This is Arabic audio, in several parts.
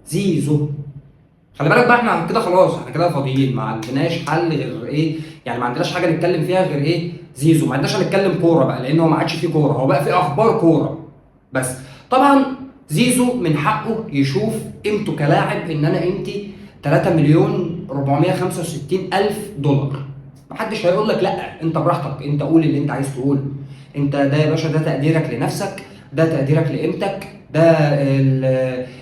زيزو. خلي بالك بقى، احنا كده خلاص، احنا كده فاضيين، ما عندناش حل غير ايه؟ يعني ما عندناش حاجه نتكلم فيها غير ايه؟ زيزو. ما عندناش هنتكلم كوره بقى، لان هو ما عادش فيه كوره، هو بقى فيه اخبار كوره بس. طبعا زيزو من حقه يشوف قيمته كلاعب، ان انا قيمتي 3 مليون 465 الف دولار. محدش هيقول لك لا، انت براحتك، انت قول اللي انت عايز تقوله. انت ده يا باشا، ده تقديرك لنفسك، ده تقديرك لقيمتك، ده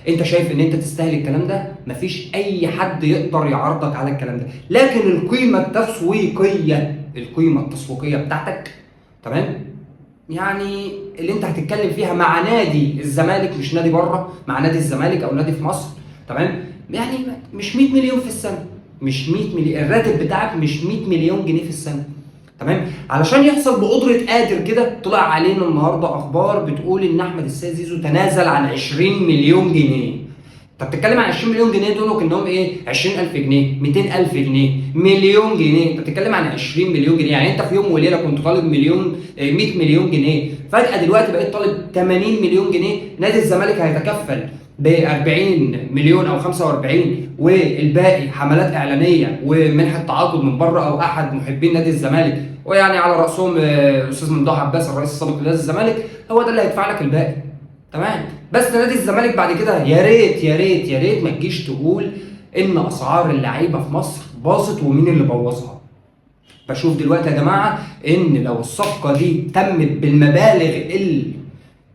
انت شايف ان انت تستاهل الكلام ده، مفيش اي حد يقدر يعارضك على الكلام ده. لكن القيمه التسويقيه بتاعتك، تمام، يعني اللي انت هتتكلم فيها مع نادي الزمالك، مش نادي بره، مع نادي الزمالك او نادي في مصر، تمام، يعني مش 100 مليون في السنه، مش 100 مليون الراتب بتاعك، مش 100 مليون جنيه في السنه، تمام. علشان يحصل بقدره قادر كده، طلع علينا النهارده اخبار بتقول ان احمد السيد زيزو تنازل عن 20 مليون جنيه. انت بتتكلم عن 20 مليون جنيه دول كانهم ايه؟ 20000 جنيه، 200000 جنيه، مليون جنيه. انت بتتكلم عن 20 مليون جنيه، يعني انت في يوم وليله كنت طالب مليون 100 مليون جنيه، فجاه دلوقتي بقيت طالب 80 مليون جنيه. نادي الزمالك هيتكفل ب 40 مليون او 45، والباقي حملات اعلانيه ومنحه تعاقد من بره او احد محبين نادي الزمالك، ويعني على راسهم الاستاذ ممدوح عباس الرئيس السابق لنادي الزمالك، هو ده اللي هيدفع لك الباقي، تمام. بس نادي الزمالك بعد كده يا ريت يا ريت يا ريت ما تجيش تقول ان اسعار اللعيبه في مصر باظت ومين اللي بوظها. بشوف دلوقتي يا جماعه ان لو الصفقه دي تمت بالمبالغ اللي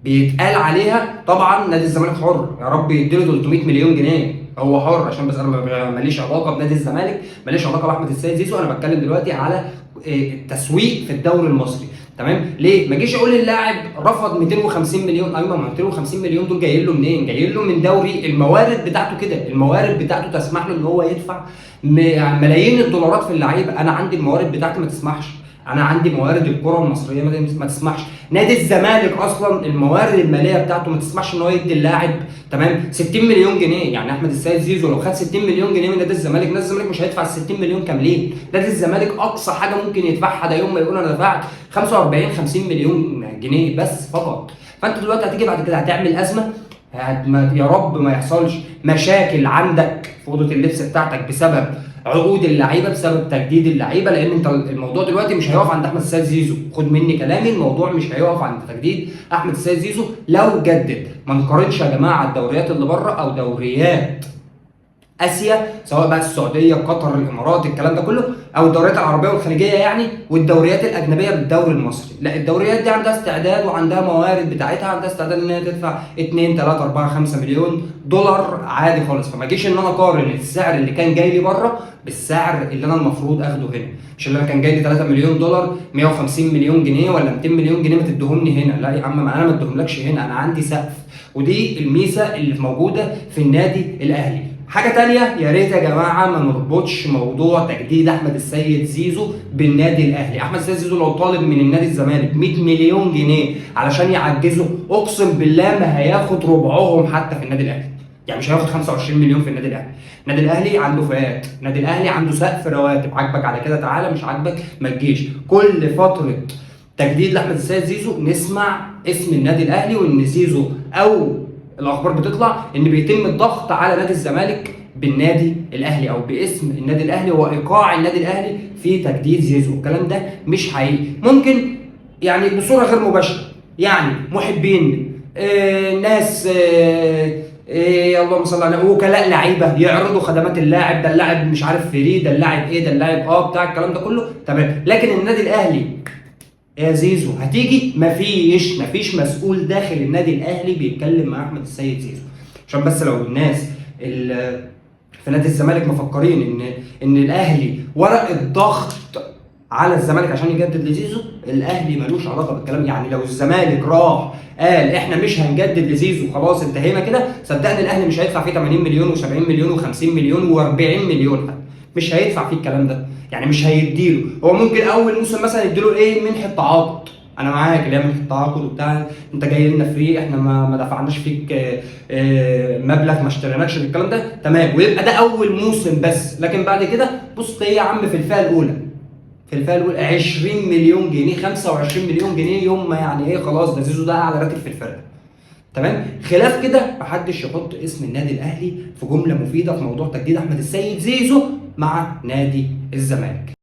بيتقال عليها، طبعا نادي الزمالك حر، يا رب يديله 300 مليون جنيه، هو حر. عشان بس انا ماليش علاقه بنادي الزمالك، ماليش علاقه باحمد السيد زيزو، انا بتكلم دلوقتي على التسويق في الدوري المصري، تمام. ليه؟ ما اجيش اقول اللاعب رفض 250 مليون، ايوه، ما 250 مليون دول جايين له منين؟ جايين له من دوري، الموارد بتاعته كده، الموارد بتاعته تسمح له ان هو يدفع ملايين الدولارات في اللعيبه. انا عندي الموارد بتاعتي ما تسمحش، انا عندي موارد الكره المصريه ما تسمحش. نادي الزمالك اصلا الموارد الماليه بتاعته ما تسمحش ان هو يدي اللاعب، تمام، 60 مليون جنيه. يعني احمد السيد زيزو لو خد 60 مليون جنيه من نادي الزمالك، نادي الزمالك مش هيدفع ال 60 مليون كاملين. نادي الزمالك اقصى حاجه ممكن يدفعها ده يوم ما يقول انا دفعت 45 50 مليون جنيه بس فقط. فانت دلوقتي هتيجي بعد كده هتعمل ازمه، يا رب ما يحصلش مشاكل عندك في اوضه اللبس بتاعتك بسبب عقود اللعيبه، بسبب تجديد اللعيبه، لان انت الموضوع دلوقتي مش هيقف عند احمد السيد زيزو، خد مني كلامي، الموضوع مش هيقف عند تجديد احمد السيد زيزو. لو جدد، ما نقارنش يا جماعه الدوريات اللي بره او دوريات اسيا، سواء بقى السعوديه، قطر، الامارات، الكلام ده كله، او الدوريات العربيه والخليجيه يعني، والدوريات الاجنبيه بالدوري المصري. لا، الدوريات دي عندها استعداد وعندها موارد بتاعتها، عندها استعداد ان هي تدفع 2 3 4 5 مليون دولار عادي خالص. فما اجيش ان انا اقارن السعر اللي كان جاي لي بره بالسعر اللي انا المفروض اخده هنا. مش اللي انا كان جاي لي 3 مليون دولار 150 مليون جنيه ولا 200 مليون جنيه ما تديهمني هنا، لا يا عم، ما انا ما اديهملكش هنا، انا عندي سقف. ودي الميزه اللي موجوده في النادي الاهلي. حاجه تانية، يا ريت يا جماعه ما نربطش موضوع تجديد احمد السيد زيزو بالنادي الاهلي. احمد السيد زيزو لو طالب من النادي الزمالك 100 مليون جنيه علشان يعجزه، اقسم بالله ما هياخد ربعهم حتى في النادي الاهلي. يعني مش هياخد 25 مليون في النادي الاهلي. النادي الاهلي عنده فئات، النادي الاهلي عنده سقف رواتب، عاجبك على كده تعالى، مش عاجبك ما تجيش. كل فتره تجديد لاحمد السيد زيزو نسمع اسم النادي الاهلي، وان زيزو او الاخبار بتطلع ان بيتم الضغط على نادي الزمالك بالنادي الاهلي او باسم النادي الاهلي وايقاع النادي الاهلي في تجديد زيزو. الكلام ده مش حقيقي، ممكن يعني بصوره غير مباشره، يعني محبين ناس اللهم صل على وكلاء لعيبه يعرضوا خدمات اللاعب، ده اللاعب مش عارف فري، ده اللاعب ايه، ده اللاعب بتاع الكلام ده كله، تمام. لكن النادي الاهلي يا زيزو هتيجي، مفيش مسؤول داخل النادي الاهلي بيتكلم مع احمد السيد زيزو. عشان بس لو الناس في نادي الزمالك مفكرين ان الاهلي ورق الضغط على الزمالك عشان يجدد لزيزو، الاهلي ملوش علاقه بالكلام. يعني لو الزمالك راح قال احنا مش هنجدد لزيزو خلاص انتهينا كده، صدقني الاهلي مش هيدفع فيه 80 مليون و70 مليون و50 مليون و40 مليون حتى، مش هيدفع فيه الكلام ده. يعني مش هيديله، هو ممكن اول موسم مثلا يديله ايه، منحه تعاقد، انا معاك اللي هي منحه تعاقد وبتاع، انت جاي لنا فري، احنا ما دفعناش فيك مبلغ، ما اشتريناكش بالكلام ده، تمام، ويبقى ده اول موسم بس. لكن بعد كده بص ايه يا عم، في الفئه الاولى 20 مليون جنيه، 25 مليون جنيه يوم ما، يعني ايه، خلاص ده زيزو ده اعلى راتب في الفرقه، تمام. خلاف كده محدش يحط اسم النادي الاهلي في جمله مفيده في موضوع تجديد احمد السيد زيزو مع نادي الزمالك.